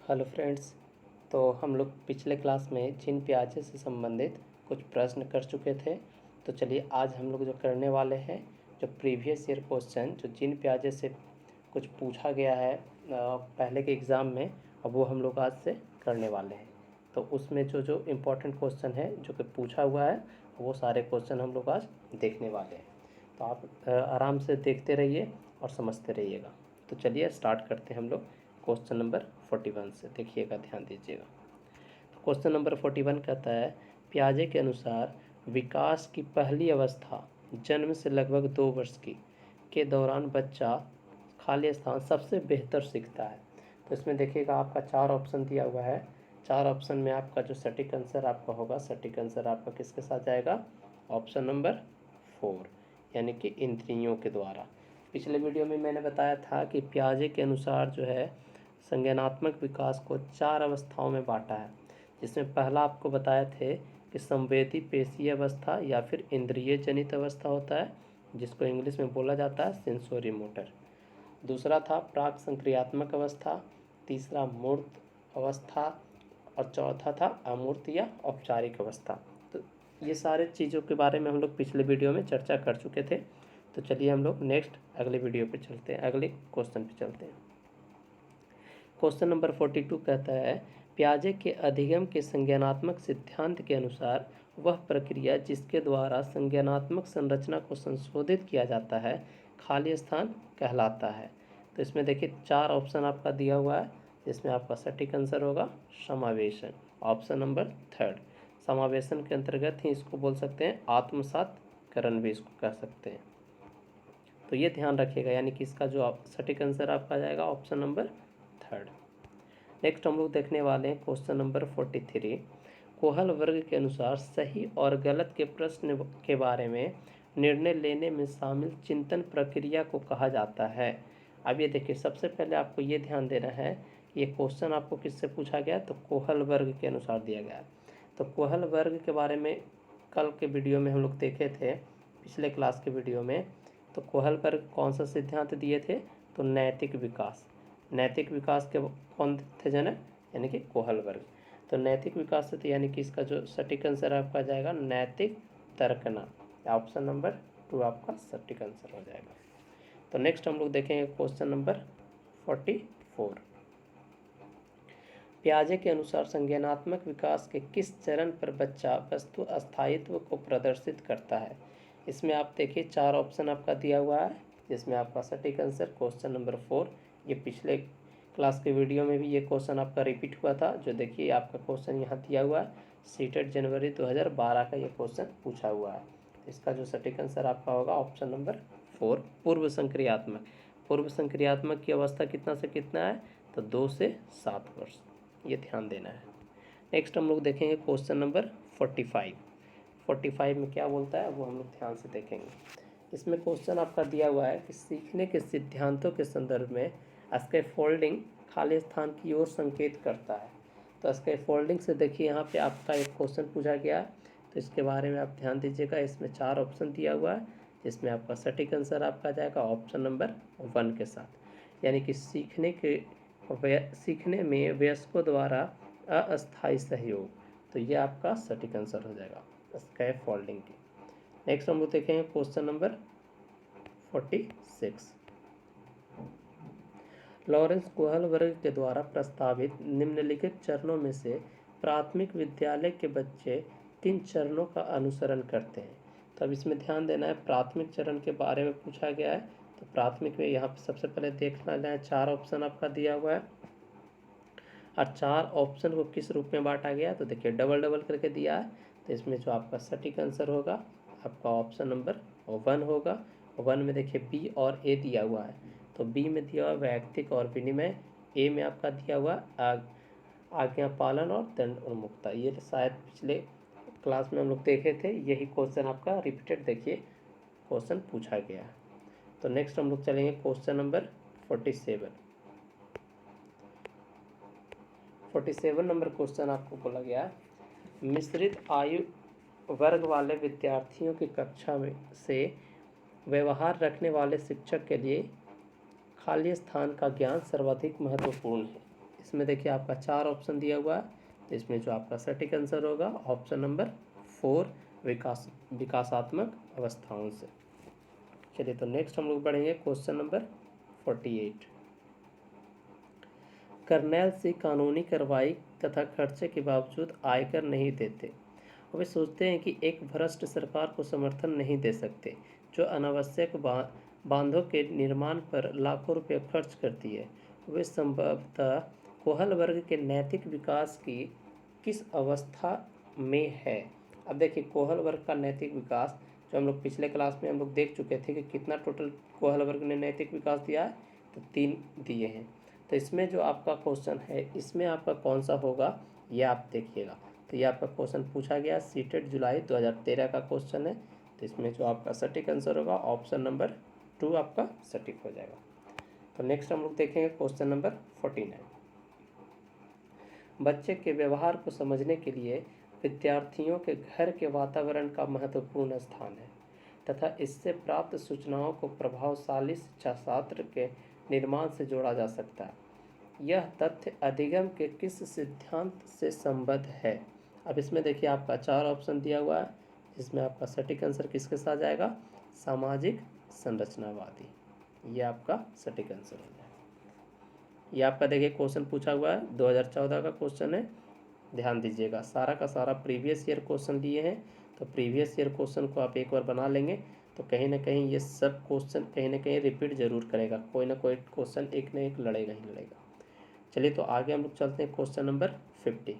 Hello friends. तो हम लोग पिछले क्लास में जिन प्याजे से संबंधित कुछ प्रश्न कर चुके थे। तो चलिए आज हम लोग जो करने वाले हैं, जो प्रीवियस ईयर क्वेश्चन जो जिन प्याजे से कुछ पूछा गया है पहले के एग्ज़ाम में, अब वो हम लोग आज से करने वाले हैं। तो उसमें जो जो इम्पोर्टेंट क्वेश्चन है जो कि पूछा हुआ है, वो सारे क्वेश्चन हम लोग आज देखने वाले हैं। तो आप आराम से देखते रहिए और समझते रहिएगा। तो चलिए स्टार्ट करते हैं हम लोग क्वेश्चन नंबर 41 से। देखिएगा, ध्यान दीजिएगा। तो क्वेश्चन नंबर 41 कहता है, पियाजे के अनुसार विकास की पहली अवस्था जन्म से लगभग 2 वर्ष की के दौरान बच्चा खाली स्थान सबसे बेहतर सीखता है। तो इसमें देखिएगा आपका 4 ऑप्शन दिया हुआ है। 4 ऑप्शन में आपका जो सटीक आंसर आपका होगा, सटीक आंसर आपका किसके साथ जाएगा? ऑप्शन नंबर 4, यानी कि इंद्रियों के द्वारा। पिछले वीडियो में मैंने बताया था कि पियाजे के अनुसार जो है संज्ञानात्मक विकास को 4 अवस्थाओं में बांटा है, जिसमें पहला आपको बताए थे कि संवेदी पेशीय अवस्था या फिर इंद्रिय जनित अवस्था होता है, जिसको इंग्लिश में बोला जाता है सेंसोरी मोटर। दूसरा था प्राक संक्रियात्मक अवस्था, तीसरा मूर्त अवस्था और चौथा था अमूर्त या औपचारिक अवस्था। तो ये सारे चीज़ों के बारे में हम लोग पिछले वीडियो में चर्चा कर चुके थे। तो चलिए हम लोग नेक्स्ट अगले वीडियो पे चलते हैं, अगले क्वेश्चन पे चलते हैं। क्वेश्चन नंबर 42 कहता है, पियाजे के अधिगम के संज्ञानात्मक सिद्धांत के अनुसार वह प्रक्रिया जिसके द्वारा संज्ञानात्मक संरचना को संशोधित किया जाता है खाली स्थान कहलाता है। तो इसमें देखिए 4 ऑप्शन आपका दिया हुआ है, जिसमें आपका सटीक आंसर होगा समावेशन, ऑप्शन नंबर 3। समावेशन के अंतर्गत ही इसको बोल सकते हैं आत्मसातकरण भी इसको कह सकते हैं। तो ये ध्यान रखिएगा, यानी कि इसका जो सटीक आंसर आपका जाएगा ऑप्शन नंबर 3। नेक्स्ट हम लोग देखने वाले हैं क्वेश्चन नंबर 43। कोहल वर्ग के अनुसार सही और गलत के प्रश्न के बारे में निर्णय लेने में शामिल चिंतन प्रक्रिया को कहा जाता है। अब ये देखिए, सबसे पहले आपको ये ध्यान देना है कि ये क्वेश्चन आपको किससे पूछा गया, तो कोहल वर्ग के अनुसार दिया गया है। तो कोहल वर्ग के बारे में कल के वीडियो में हम लोग देखे थे, पिछले क्लास के वीडियो में। तो कोहल वर्ग कौन सा सिद्धांत दिए थे, तो नैतिक विकास। नैतिक विकास के कौन थे जनक, यानी कि कोहल वर्ग। तो नैतिक विकास से, तो यानी कि इसका जो सटीक आंसर आपका जाएगा नैतिक तर्कना, ऑप्शन नंबर 2 आपका सटीक आंसर हो जाएगा। तो नेक्स्ट हम लोग देखेंगे क्वेश्चन नंबर 44। पियाजे के अनुसार संज्ञानात्मक विकास के किस चरण पर बच्चा वस्तु स्थायित्व को प्रदर्शित करता है? इसमें आप देखिए 4 ऑप्शन आपका दिया हुआ है, जिसमें आपका सटीक आंसर क्वेश्चन नंबर 4। ये पिछले क्लास के वीडियो में भी ये क्वेश्चन आपका रिपीट हुआ था। जो देखिए आपका क्वेश्चन यहाँ दिया हुआ है, सीटेट जनवरी 2012 का ये क्वेश्चन पूछा हुआ है। इसका जो सटीक आंसर आपका होगा ऑप्शन नंबर 4, पूर्व संक्रियात्मक। पूर्व संक्रियात्मक की अवस्था कितना से कितना है, तो 2 से 7 वर्ष, ये ध्यान देना है। नेक्स्ट हम लोग देखेंगे क्वेश्चन नंबर 45। 45 में क्या बोलता है वो हम लोग ध्यान से देखेंगे। इसमें क्वेश्चन आपका दिया हुआ है कि सीखने के सिद्धांतों के संदर्भ में स्कैफोल्डिंग खाली स्थान की ओर संकेत करता है। तो स्कैफोल्डिंग से देखिए यहाँ पे आपका एक क्वेश्चन पूछा गया है, तो इसके बारे में आप ध्यान दीजिएगा। इसमें 4 ऑप्शन दिया हुआ है, जिसमें आपका सटीक आंसर आपका जाएगा ऑप्शन नंबर 1 के साथ, यानी कि सीखने में वयस्कों द्वारा अस्थायी सहयोग। तो ये आपका सटीक आंसर हो जाएगा स्कैफोल्डिंग की। नेक्स्ट हम लोग देखेंगे क्वेश्चन नंबर 46। लॉरेंस कोहल वर्ग के द्वारा प्रस्तावित निम्नलिखित चरणों में से प्राथमिक विद्यालय के बच्चे 3 चरणों का अनुसरण करते हैं। तो अब इसमें ध्यान देना है, प्राथमिक चरण के बारे में पूछा गया है। तो प्राथमिक में यहाँ पे सबसे पहले देखना है, 4 ऑप्शन आपका दिया हुआ है, और 4 ऑप्शन को किस रूप में बांटा गया, तो देखिए डबल डबल करके दिया है। तो इसमें जो आपका सटीक आंसर होगा आपका ऑप्शन नंबर 1 होगा। 1 में देखिए बी और ए दिया हुआ है। तो बी में दिया हुआ वैयक्तिक और विनिमय, ए में आपका दिया हुआ आज्ञा पालन और दंड उन्मुक्ता। ये शायद पिछले क्लास में हम लोग देखे थे, यही क्वेश्चन आपका रिपीटेड देखिए क्वेश्चन पूछा गया है। तो नेक्स्ट हम लोग चलेंगे क्वेश्चन नंबर 47। 47 नंबर क्वेश्चन आपको बोला गया, मिश्रित आयु वर्ग वाले विद्यार्थियों की कक्षा में से व्यवहार रखने वाले शिक्षक के लिए खाली स्थान का ज्ञान सर्वाधिक महत्वपूर्ण है। इसमें देखिए आपका 4 ऑप्शन दिया हुआ है, तो इसमें जो आपका सटीक आंसर होगा ऑप्शन नंबर 4 विकासात्मक अवस्थाओं से। चलिए तो नेक्स्ट हम लोग बढ़ेंगे क्वेश्चन नंबर 48। कर्नैल सिंह कानूनी कार्रवाई तथा खर्चे के बावजूद आयकर नहीं देते। वे सोचते हैं कि एक भ्रष्ट सरकार को समर्थन नहीं दे सकते जो अनावश्यक बांधों के निर्माण पर लाखों रुपये खर्च करती है। वे संभवतः कोहल वर्ग के नैतिक विकास की किस अवस्था में है। अब देखिए कोहल वर्ग का नैतिक विकास जो हम लोग पिछले क्लास में हम लोग देख चुके थे कि कितना टोटल कोहल वर्ग ने नैतिक विकास दिया है, तो 3 दिए हैं। तो इसमें जो आपका क्वेश्चन है इसमें आपका कौन सा होगा ये आप देखिएगा। तो ये आपका क्वेश्चन पूछा गया सीटेट जुलाई 2013 का क्वेश्चन है। तो इसमें जो आपका सटीक आंसर होगा ऑप्शन नंबर 2 आपका सटीक हो जाएगा। तो नेक्स्ट हम लोग देखेंगे क्वेश्चन नंबर 49। बच्चे के व्यवहार को समझने के लिए विद्यार्थियों के घर के वातावरण का महत्वपूर्ण स्थान है तथा इससे प्राप्त सूचनाओं को प्रभावशाली शिक्षा शास्त्र के निर्माण से जोड़ा जा सकता है। यह तथ्य अधिगम के किस सिद्धांत से संबद्ध है। अब इसमें देखिए आपका 4 ऑप्शन दिया हुआ है, जिसमें आपका सटीक आंसर किसके साथ जाएगा, सामाजिक संरचनावादी। ये आपका सटीक आंसर हो जाएगा। ये आपका देखिए क्वेश्चन पूछा हुआ है 2014 का क्वेश्चन है, ध्यान दीजिएगा। सारा का सारा प्रीवियस ईयर क्वेश्चन दिए हैं, तो प्रीवियस ईयर क्वेश्चन को आप एक बार बना लेंगे तो कहीं ना कहीं ये सब क्वेश्चन कहीं ना कहीं रिपीट जरूर करेगा, कोई ना कोई क्वेश्चन एक ना एक लड़ेगा ही लड़ेगा। चलिए तो आगे हम लोग चलते हैं क्वेश्चन नंबर 50।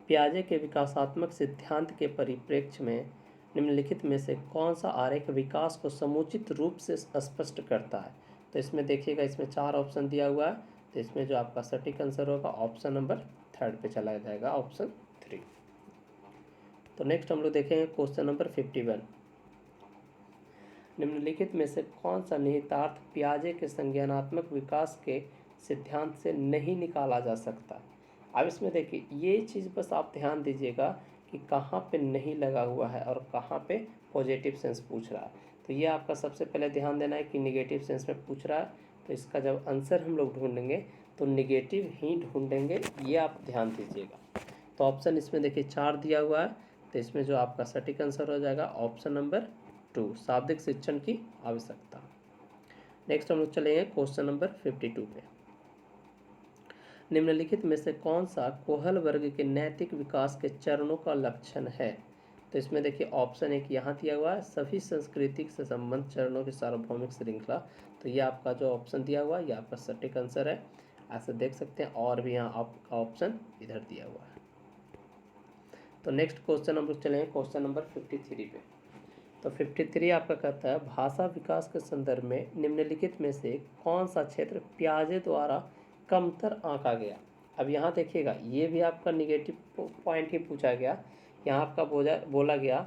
पियाजे के विकासात्मक सिद्धांत के परिप्रेक्ष्य में निम्नलिखित में से कौन सा आरेख विकास को समुचित रूप से स्पष्ट करता है। तो इसमें देखिएगा इसमें 4 ऑप्शन दिया हुआ है, तो इसमें जो आपका सटीक आंसर होगा ऑप्शन नंबर 3 पे चला जाएगा, ऑप्शन 3। तो नेक्स्ट हम लोग देखेंगे क्वेश्चन नंबर 51। निम्नलिखित में से कौन सा निहितार्थ पियाजे के संज्ञानात्मक विकास के सिद्धांत से नहीं निकाला जा सकता। अब इसमें देखिए ये चीज़ बस आप ध्यान दीजिएगा कि कहाँ पे नहीं लगा हुआ है और कहाँ पे पॉजिटिव सेंस पूछ रहा है। तो ये आपका सबसे पहले ध्यान देना है कि निगेटिव सेंस में पूछ रहा है, तो इसका जब आंसर हम लोग ढूंढेंगे तो निगेटिव ही ढूंढेंगे, ये आप ध्यान दीजिएगा। तो ऑप्शन इसमें देखिए 4 दिया हुआ है, तो इसमें जो आपका सटीक आंसर हो जाएगा ऑप्शन नंबर 2, शाब्दिक शिक्षण की आवश्यकता। नेक्स्ट हम लोग चलेंगे क्वेश्चन नंबर 52 पे। निम्नलिखित में से कौन सा कोहल वर्ग के नैतिक विकास के चरणों का लक्षण है। तो इसमें देखिए ऑप्शन 1 यहाँ दिया हुआ है, सभी सांस्कृतिक से संबंध चरणों की सार्वभौमिक श्रृंखला। तो ये आपका जो ऑप्शन दिया हुआ है ये आपका सटीक आंसर है, ऐसे देख सकते हैं। और भी यहाँ आपका ऑप्शन इधर दिया हुआ है। तो नेक्स्ट क्वेश्चन हम लोग चलेंगे क्वेश्चन नंबर 53 पे। तो 53 आपका कहता है भाषा विकास के संदर्भ में निम्नलिखित में से कौन सा क्षेत्र पियाजे द्वारा कमतर आंका गया। अब यहाँ देखिएगा ये भी आपका निगेटिव पॉइंट ही पूछा गया। यहाँ आपका बोला गया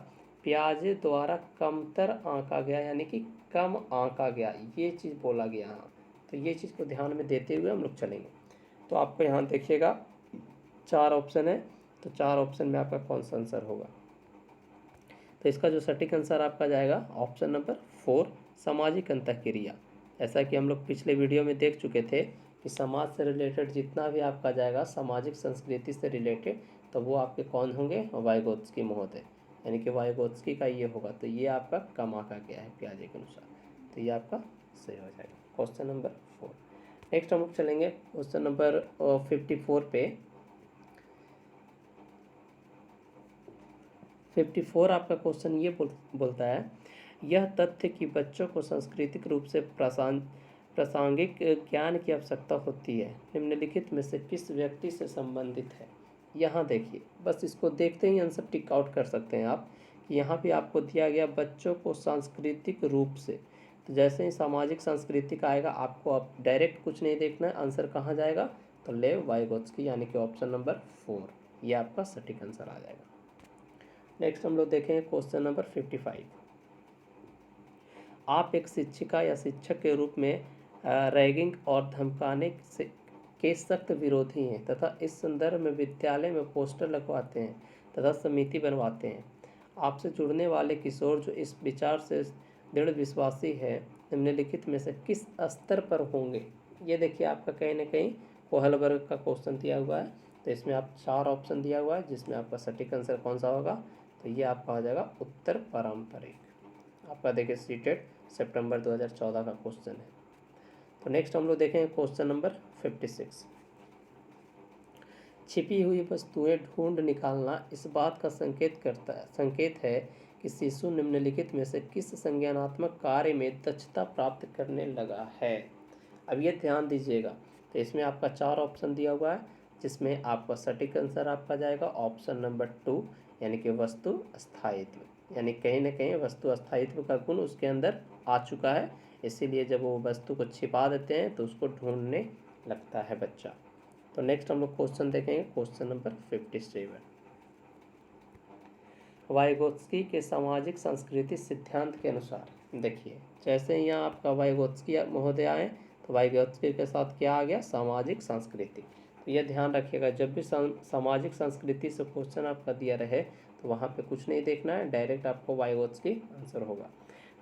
पियाजे द्वारा कमतर आंका गया, यानी कि कम आंका गया, ये चीज़ बोला गया यहाँ। तो ये चीज़ को ध्यान में देते हुए हम लोग चलेंगे। तो आपको यहाँ देखिएगा 4 ऑप्शन है, तो 4 ऑप्शन में आपका कौन सा आंसर होगा। तो इसका जो सटीक आंसर आपका जाएगा ऑप्शन नंबर 4, सामाजिक अंतःक्रिया। ऐसा कि हम लोग पिछले वीडियो में देख चुके थे कि समाज से रिलेटेड जितना भी आपका जाएगा सामाजिक संस्कृति से रिलेटेड, तो वो आपके कौन होंगे, वाइगोत्स्की महोदय, यानी कि वाइगोत्स्की का ये होगा। तो ये आपका कम आंका गया है पियाजे के अनुसार, तो ये आपका सही हो जाएगा क्वेश्चन नंबर 4। नेक्स्ट हम लोग चलेंगे क्वेश्चन नंबर 54 पे। 54 आपका क्वेश्चन ये बोलता है यह तथ्य कि बच्चों को सांस्कृतिक रूप से प्रासंगिक ज्ञान की आवश्यकता होती है निम्नलिखित में से किस व्यक्ति से संबंधित है। यहाँ देखिए बस इसको देखते ही आंसर टिक आउट कर सकते हैं आप। यहाँ भी आपको दिया गया बच्चों को सांस्कृतिक रूप से, तो जैसे ही सामाजिक सांस्कृतिक आएगा आपको अब डायरेक्ट कुछ नहीं देखना है, आंसर कहाँ जाएगा, तो लेव वाइगोत्स्की, यानी कि ऑप्शन नंबर 4, ये आपका सटीक आंसर आ जाएगा। नेक्स्ट हम लोग देखेंगे क्वेश्चन नंबर 55। आप एक शिक्षिका या शिक्षक के रूप में रैगिंग और धमकाने के सख्त विरोधी हैं तथा इस संदर्भ में विद्यालय में पोस्टर लगवाते हैं तथा समिति बनवाते हैं। आपसे जुड़ने वाले किशोर जो इस विचार से दृढ़ विश्वासी है निम्नलिखित में से किस स्तर पर होंगे। ये देखिए आपका कहीं ना कहीं कोहल वर्ग का क्वेश्चन दिया हुआ है, तो इसमें आप 4 ऑप्शन दिया हुआ है जिसमें आपका सटीक आंसर कौन सा होगा, तो ये आपका हो जाएगा उत्तर पारंपरिक। आपका देखिए सीटेट सितंबर 2014 का क्वेश्चन है। तो नेक्स्ट हम लोग देखेंगे क्वेश्चन नंबर 56। छिपी हुई वस्तुएं ढूंढ निकालना इस बात का संकेत है कि शिशु निम्नलिखित में से किस संज्ञानात्मक कार्य में दक्षता प्राप्त करने लगा है। अब ये ध्यान दीजिएगा, तो इसमें आपका 4 ऑप्शन दिया हुआ है जिसमें आपका सटीक आंसर आपका जाएगा ऑप्शन नंबर 2 यानी कि वस्तु स्थायित्व, यानी कहीं ना कहीं वस्तु स्थायित्व का गुण उसके अंदर आ चुका है, इसीलिए जब वो वस्तु को छिपा देते हैं तो उसको ढूंढने लगता है बच्चा। तो नेक्स्ट हम लोग क्वेश्चन देखेंगे क्वेश्चन नंबर 57। वाइगोत्स्की के सामाजिक संस्कृति सिद्धांत के अनुसार, देखिए जैसे यहाँ आपका वाइगोत्स्की महोदय आए तो वाइगोत्स्की के साथ क्या आ गया, सामाजिक संस्कृति। तो यह ध्यान रखिएगा जब भी सामाजिक संस्कृति से क्वेश्चन आपका दिया रहे तो वहाँ पे कुछ नहीं देखना है, डायरेक्ट आपको वाइगोत्स्की आंसर होगा।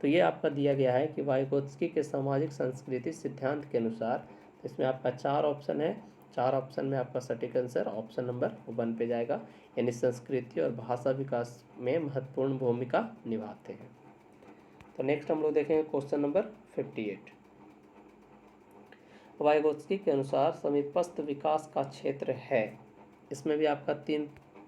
तो ये आपका दिया गया है कि वाइगोत्स्की के सामाजिक संस्कृति सिद्धांत के अनुसार, इसमें आपका 4 ऑप्शन है, 4 ऑप्शन में आपका सटीक आंसर ऑप्शन नंबर 1 पे जाएगा, यानी संस्कृति और भाषा विकास में महत्वपूर्ण भूमिका निभाते हैं। तो नेक्स्ट हम लोग देखेंगे क्वेश्चन नंबर 58। वाइगोत्स्की के अनुसार समीपस्थ विकास का क्षेत्र है, इसमें भी आपका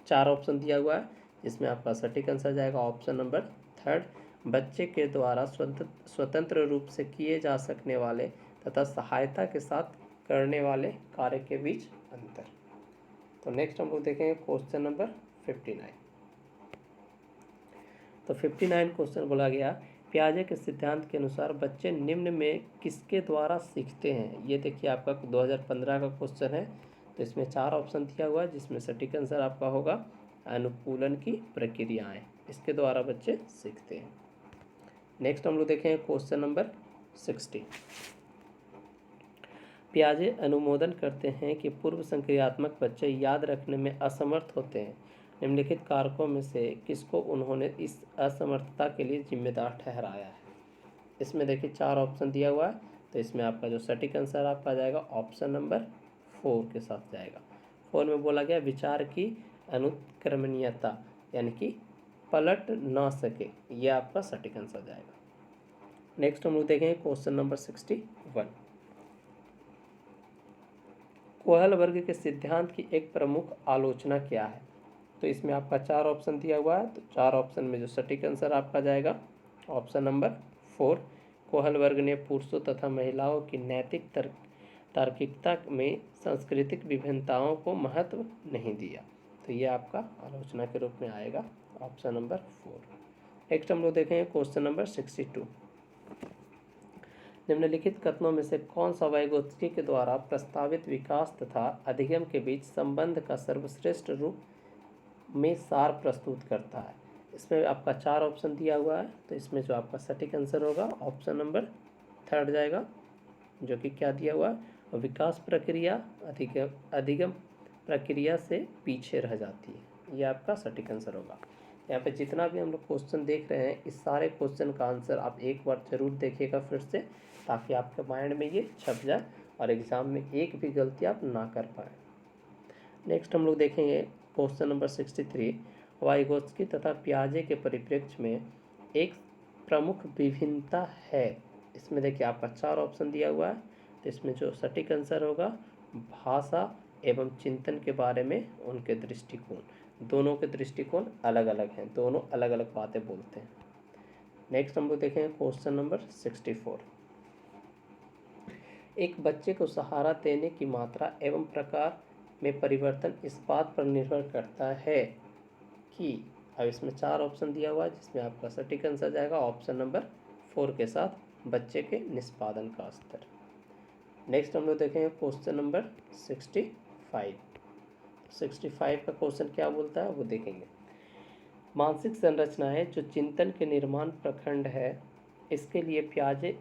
4 ऑप्शन दिया हुआ है जिसमें आपका सटीक आंसर जाएगा ऑप्शन नंबर 3, बच्चे के द्वारा स्वतंत्र रूप से किए जा सकने वाले तथा सहायता के साथ करने वाले कार्य के बीच अंतर। तो नेक्स्ट हम लोग देखेंगे क्वेश्चन नंबर 59। तो 59 क्वेश्चन बोला गया, पियाजे के सिद्धांत के अनुसार बच्चे निम्न में किसके द्वारा सीखते हैं। ये देखिए आपका 2015 का क्वेश्चन है, तो इसमें 4 ऑप्शन दिया हुआ है जिसमें सटीक आंसर आपका होगा अनुकूलन की प्रक्रियाएं, इसके द्वारा बच्चे सीखते हैं। नेक्स्ट हम लोग देखेंगे क्वेश्चन नंबर 60। पियाजे अनुमोदन करते हैं कि पूर्व संक्रियात्मक बच्चे याद रखने में असमर्थ होते हैं। निम्नलिखित कारकों में से किसको उन्होंने इस असमर्थता के लिए जिम्मेदार ठहराया है। इसमें देखिए 4 ऑप्शन दिया हुआ है, तो इसमें आपका जो सटीक आंसर आपका जाएगा ऑप्शन नंबर 4 के साथ जाएगा। 4 में बोला गया विचार की अनुक्रमणीयता, यानी कि पलट ना सके, यह आपका सटीक आंसर जाएगा। नेक्स्ट हम लोग देखेंगे क्वेश्चन नंबर 61। कोहल वर्ग के सिद्धांत की एक प्रमुख आलोचना क्या है। तो इसमें आपका 4 ऑप्शन दिया हुआ है, तो 4 ऑप्शन में जो सटीक आंसर आपका जाएगा ऑप्शन नंबर 4। कोहल वर्ग ने पुरुषों तथा महिलाओं की नैतिक तार्किकता में सांस्कृतिक विभिन्नताओं को महत्व नहीं दिया, तो ये आपका आलोचना के रूप में आएगा ऑप्शन नंबर 4। नेक्स्ट हम लोग देखेंगे क्वेश्चन नंबर 62। निम्नलिखित कथनों में से कौन सा वाइगोत्स्की के द्वारा प्रस्तावित विकास तथा अधिगम के बीच संबंध का सर्वश्रेष्ठ रूप में सार प्रस्तुत करता है। इसमें आपका 4 ऑप्शन दिया हुआ है, तो इसमें जो आपका सटीक आंसर होगा ऑप्शन नंबर 3 जाएगा, जो कि क्या दिया हुआ है, विकास प्रक्रिया अधिगम प्रक्रिया से पीछे रह जाती है, ये आपका सटीक आंसर होगा। यहाँ पे जितना भी हम लोग क्वेश्चन देख रहे हैं इस सारे क्वेश्चन का आंसर आप एक बार जरूर देखिएगा फिर से, ताकि आपके माइंड में ये छप जाए और एग्ज़ाम में एक भी गलती आप ना कर पाए। नेक्स्ट हम लोग देखेंगे क्वेश्चन नंबर 63। वाइगोत्स्की तथा पियाजे के परिप्रेक्ष्य में एक प्रमुख विभिन्नता है। इसमें देखिए आपका 4 ऑप्शन दिया हुआ है, तो इसमें जो सटीक आंसर होगा भाषा एवं चिंतन के बारे में उनके दृष्टिकोण, दोनों के दृष्टिकोण अलग अलग हैं, दोनों अलग अलग बातें बोलते हैं। नेक्स्ट हम लोग देखेंगे क्वेश्चन नंबर 64। एक बच्चे को सहारा देने की मात्रा एवं प्रकार में परिवर्तन इस बात पर निर्भर करता है कि, अब इसमें 4 ऑप्शन दिया हुआ है जिसमें आपका सटीक आंसर जाएगा ऑप्शन नंबर 4 के साथ बच्चे के निष्पादन का स्तर। नेक्स्ट हम लोग देखेंगे क्वेश्चन नंबर 65। 65 का क्वेश्चन क्या बोलता है वो देखेंगे। मानसिक संरचनाएं जो चिंतन के निर्माण प्रखंड है, इसके लिए पियाजे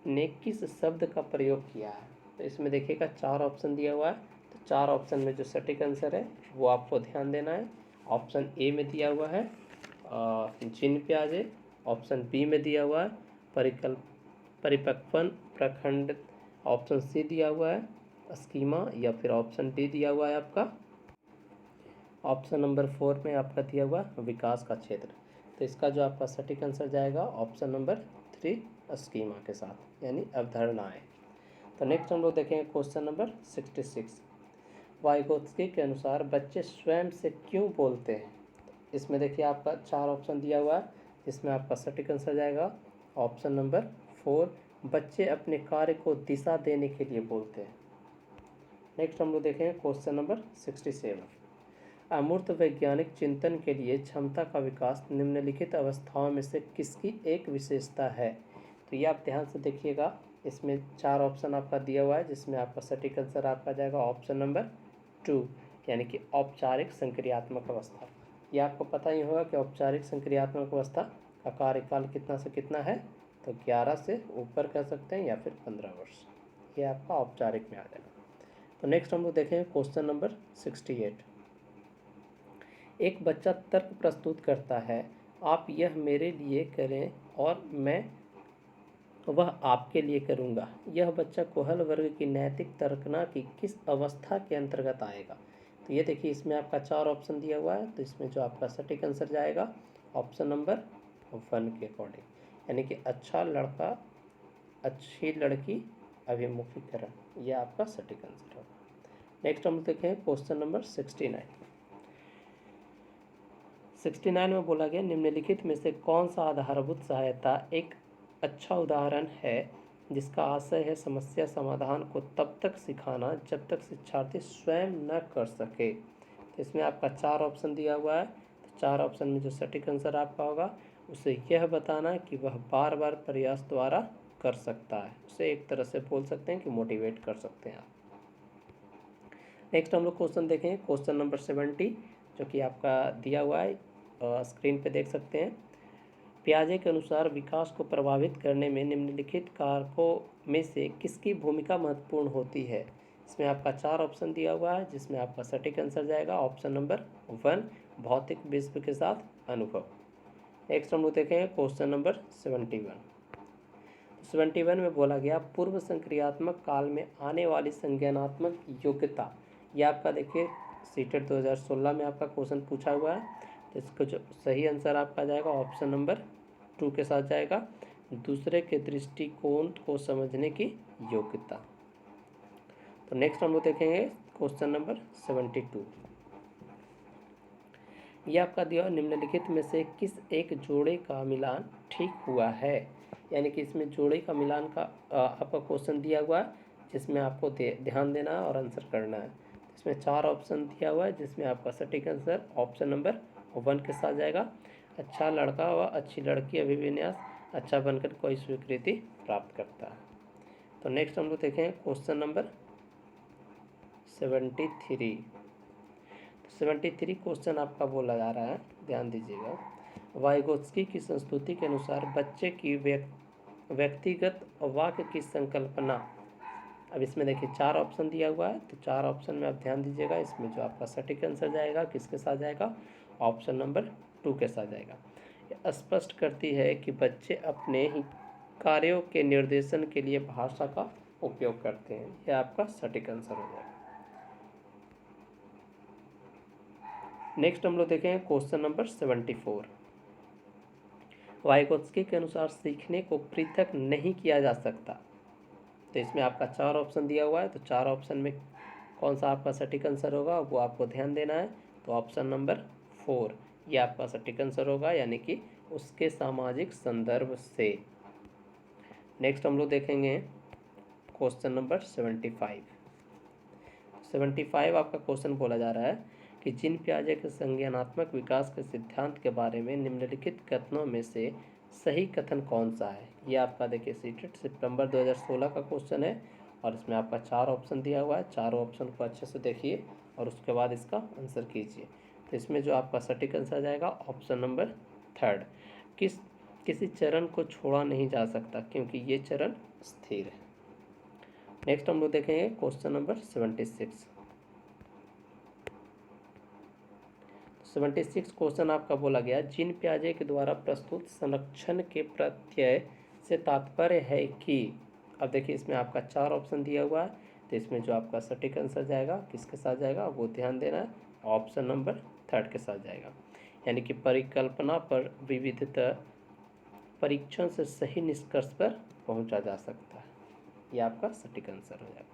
ने किस शब्द का प्रयोग किया है। तो इसमें देखिएगा 4 ऑप्शन दिया हुआ है, तो 4 ऑप्शन में जो सटीक आंसर है वो आपको ध्यान देना है। ऑप्शन ए में दिया हुआ है जिन पियाजे, ऑप्शन बी में दिया हुआ है परिपक्वन प्रखंड, ऑप्शन सी दिया हुआ है स्कीमा, या फिर ऑप्शन डी दिया हुआ है आपका ऑप्शन नंबर 4 में आपका दिया हुआ विकास का क्षेत्र। तो इसका जो आपका सटीक आंसर जाएगा ऑप्शन नंबर 3 स्कीमा के साथ, यानी अवधारणाएं। तो नेक्स्ट हम लोग देखेंगे क्वेश्चन नंबर 66। वाइगोत्स्की के अनुसार बच्चे स्वयं से क्यों बोलते हैं? इसमें देखिए आपका 4 ऑप्शन दिया हुआ है, जिसमें आपका सटीक आंसर जाएगा ऑप्शन नंबर 4, बच्चे अपने कार्य को दिशा देने के लिए बोलते हैं। नेक्स्ट हम लोग देखेंगे क्वेश्चन नंबर 67। अमूर्त वैज्ञानिक चिंतन के लिए क्षमता का विकास निम्नलिखित अवस्थाओं में से किसकी एक विशेषता है? तो ये आप ध्यान से देखिएगा, इसमें 4 ऑप्शन आपका दिया हुआ है, जिसमें आपका सटीक आंसर आपका जाएगा ऑप्शन नंबर 2, यानी कि औपचारिक संक्रियात्मक अवस्था। ये आपको पता ही होगा कि औपचारिक संक्रियात्मक अवस्था का कार्यकाल कितना से कितना है, तो 11 से ऊपर कह सकते हैं या फिर 15 वर्ष, ये आपका औपचारिक में आ जाएगा। तो नेक्स्ट हम लोग देखेंगे क्वेश्चन नंबर 68। एक बच्चा तर्क प्रस्तुत करता है, आप यह मेरे लिए करें और मैं वह आपके लिए करूँगा। यह बच्चा कोहल वर्ग की नैतिक तर्कना की किस अवस्था के अंतर्गत आएगा? तो ये देखिए इसमें आपका 4 ऑप्शन दिया हुआ है, तो इसमें जो आपका सटीक आंसर जाएगा ऑप्शन नंबर 1 के अकॉर्डिंग, यानी कि अच्छा लड़का अच्छी लड़की अभिमुखीकरण, यह आपका सटीक आंसर होगा। नेक्स्ट हम देखें क्वेश्चन नंबर 69 में बोला गया निम्नलिखित में से कौन सा आधारभूत सहायता एक अच्छा उदाहरण है जिसका आशय है समस्या समाधान को तब तक सिखाना जब तक शिक्षार्थी स्वयं न कर सके। तो इसमें आपका 4 ऑप्शन दिया हुआ है, तो 4 ऑप्शन में जो सटीक आंसर आपका होगा उसे यह बताना कि वह बार बार प्रयास द्वारा कर सकता है, उसे एक तरह से बोल सकते हैं कि मोटिवेट कर सकते हैं आप। नेक्स्ट हम लोग क्वेश्चन देखें क्वेश्चन नंबर 70, जो कि आपका दिया हुआ है, स्क्रीन पे देख सकते हैं। पियाजे के अनुसार विकास को प्रभावित करने में निम्नलिखित कारकों में से किसकी भूमिका महत्वपूर्ण होती है? इसमें आपका 4 ऑप्शन दिया हुआ है, जिसमें आपका सटीक आंसर जाएगा ऑप्शन नंबर 1, भौतिक विश्व के साथ अनुभव। नेक्स्ट हम लोग देखेंगे क्वेश्चन नंबर 71। 71 में बोला गया पूर्व संक्रियात्मक काल में आने वाली संज्ञानात्मक योग्यता, यह आपका देखिए सीटेट 2016 में आपका क्वेश्चन पूछा हुआ है, तो इसका जो सही आंसर आपका जाएगा ऑप्शन नंबर 2 के साथ जाएगा, दूसरे के दृष्टिकोण को समझने की योग्यता। तो नेक्स्ट हम लोग देखेंगे क्वेश्चन नंबर 72। यह आपका दिया निम्नलिखित में से किस एक जोड़े का मिलान ठीक हुआ है? यानी कि इसमें जोड़े का मिलान का आपका क्वेश्चन दिया हुआ है, जिसमें आपको ध्यान देना है और आंसर करना है। इसमें 4 ऑप्शन दिया हुआ है, जिसमें आपका सटीक आंसर ऑप्शन नंबर 1 के साथ जाएगा, अच्छा लड़का व अच्छी लड़की अभिविन्यास अच्छा बनकर कोई स्वीकृति प्राप्त करता है। तो नेक्स्ट हम लोग देखें क्वेश्चन नंबर 73। 73 क्वेश्चन आपका बोला जा रहा है, ध्यान दीजिएगा। वाइगोत्स्की की संस्तुति के अनुसार बच्चे की व्यक्तिगत वाक्य की संकल्पना, अब इसमें देखिए 4 ऑप्शन दिया हुआ है, तो 4 ऑप्शन में आप ध्यान दीजिएगा, इसमें जो आपका सटीक आंसर जाएगा किसके साथ जाएगा ऑप्शन नंबर 2 के साथ जाएगा। यह स्पष्ट करती है कि बच्चे अपने ही कार्यों के निर्देशन के लिए भाषा का उपयोग करते हैं, यह आपका सटीक आंसर हो जाएगा। नेक्स्ट हम लोग देखें क्वेश्चन नंबर 74। वाइगोत्स्की के अनुसार सीखने को पृथक नहीं किया जा सकता, तो इसमें आपका 4 ऑप्शन दिया हुआ है, तो 4 ऑप्शन में कौन सा आपका सटीक आंसर होगा वो आपको ध्यान देना है। तो ऑप्शन नंबर 4 ये आपका सटीक आंसर होगा, यानी कि उसके सामाजिक संदर्भ से। नेक्स्ट हम लोग देखेंगे क्वेश्चन नंबर 75 आपका क्वेश्चन बोला जा रहा है कि जीन पियाजे के संज्ञानात्मक विकास के सिद्धांत के बारे में निम्नलिखित कथनों में से सही कथन कौन सा है? ये आपका देखिए सीटेट सितंबर 2016 का क्वेश्चन है, और इसमें आपका 4 ऑप्शन दिया हुआ है, चारों ऑप्शन को अच्छे से देखिए और उसके बाद इसका आंसर कीजिए। तो इसमें जो आपका सटीक आंसर जाएगा ऑप्शन नंबर 3, किसी चरण को छोड़ा नहीं जा सकता क्योंकि ये चरण स्थिर है। नेक्स्ट हम लोग देखेंगे क्वेश्चन नंबर 76। 76 क्वेश्चन आपका बोला गया जीन पियाजे के द्वारा प्रस्तुत संरक्षण के प्रत्यय से तात्पर्य है कि अब देखिए इसमें आपका 4 ऑप्शन दिया हुआ है, तो इसमें जो आपका सटीक आंसर जाएगा किसके साथ जाएगा वो ध्यान देना है, ऑप्शन नंबर 3 के साथ जाएगा। यानी कि परिकल्पना पर विविधता परीक्षण से सही निष्कर्ष पर पहुंचा जा सकता है, ये आपका सटीक आंसर हो जाएगा।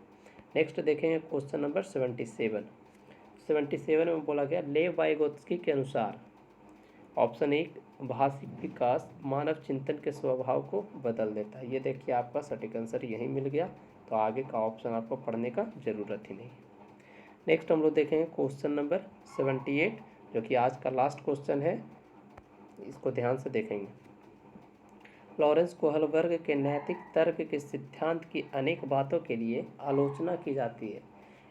नेक्स्ट देखेंगे क्वेश्चन नंबर 77 में बोला गया लेव वाइगोत्स्की के अनुसार ऑप्शन 1 भाषिक विकास मानव चिंतन के स्वभाव को बदल देता है। ये देखिए आपका सटीक आंसर यही मिल गया, तो आगे का ऑप्शन आपको पढ़ने का ज़रूरत ही नहीं। नेक्स्ट हम लोग देखेंगे क्वेश्चन नंबर 78 जो कि आज का लास्ट क्वेश्चन है, इसको ध्यान से देखेंगे। लॉरेंस कोहलबर्ग के नैतिक तर्क के सिद्धांत की अनेक बातों के लिए आलोचना की जाती है।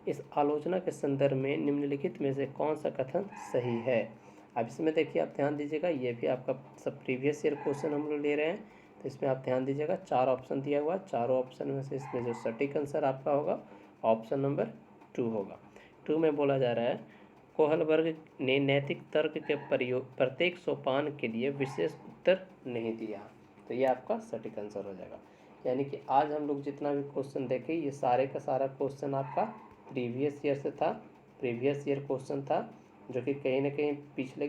इस आलोचना के संदर्भ में निम्नलिखित में से कौन सा कथन सही है। अब इसमें देखिए आप ध्यान दीजिएगा, ये भी आपका सब प्रीवियस ईयर क्वेश्चन हम लोग ले रहे हैं, तो इसमें आप ध्यान दीजिएगा 4 ऑप्शन दिया हुआ है, चारों ऑप्शन में से इसमें जो सटीक आंसर आपका होगा ऑप्शन नंबर 2 होगा। 2 में बोला जा रहा है कोहलबर्ग ने नैतिक तर्क के प्रत्येक सोपान के लिए विशेष उत्तर नहीं दिया, तो ये आपका सटीक आंसर हो जाएगा। यानी कि आज हम लोग जितना भी क्वेश्चन देखे ये सारे का सारा क्वेश्चन आपका प्रीवियस ईयर से था, प्रीवियस ईयर क्वेश्चन था जो कि कहीं ना कहीं पिछले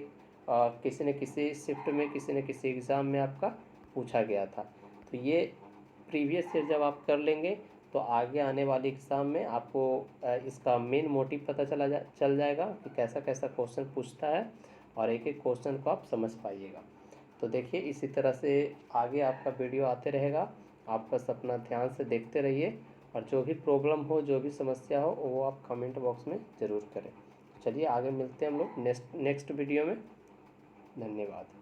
किसी न किसी शिफ्ट में किसी न किसी एग्ज़ाम में आपका पूछा गया था। तो ये प्रीवियस ईयर जब आप कर लेंगे तो आगे आने वाले एग्ज़ाम में आपको इसका मेन मोटिव पता चल जाएगा कि कैसा कैसा क्वेश्चन पूछता है और एक एक क्वेश्चन को आप समझ पाइएगा। तो देखिए इसी तरह से आगे आपका वीडियो आते रहेगा, आप बस अपना ध्यान से देखते रहिए और जो भी प्रॉब्लम हो जो भी समस्या हो वो आप कमेंट बॉक्स में ज़रूर करें। चलिए आगे मिलते हैं हम लोग नेक्स्ट वीडियो में। धन्यवाद।